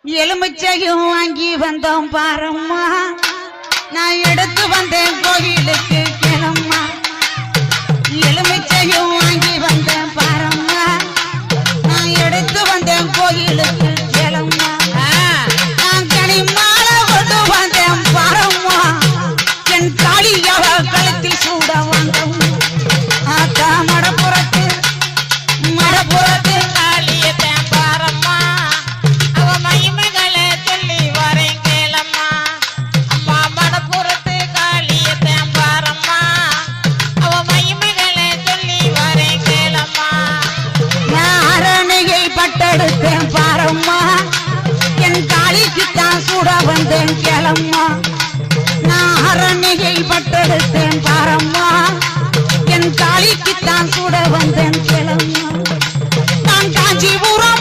எலுமிச்சையும் வாங்கி வந்தோம் பாரம்மா நான் எடுத்து வந்தேன் கோயிலுக்கு கிளம்மா எலுமிச்சையும் வாங்கி வந்தேன் பாரம்மா நான் எடுத்து வந்தேன் கோயிலுக்கு கிளம்மா நான் கனி மாலை கொண்டு வந்தேன் பாரம்மா என் காளியவ கழுத்தில் சூட வந்தோம் ஆத்தா மடப்புறத்து மடப்புறத்து பட்டெடுத்தேன் பாரம்மா என் காளிக்குத்தான் சூட வந்தேன் கிளம்மா நான் அரணிகை பட்டெடுத்தேன் பாரம்மா என் காளிக்குத்தான் சூட வந்தேன் கிளம்மா நான் காஞ்சிபுரம்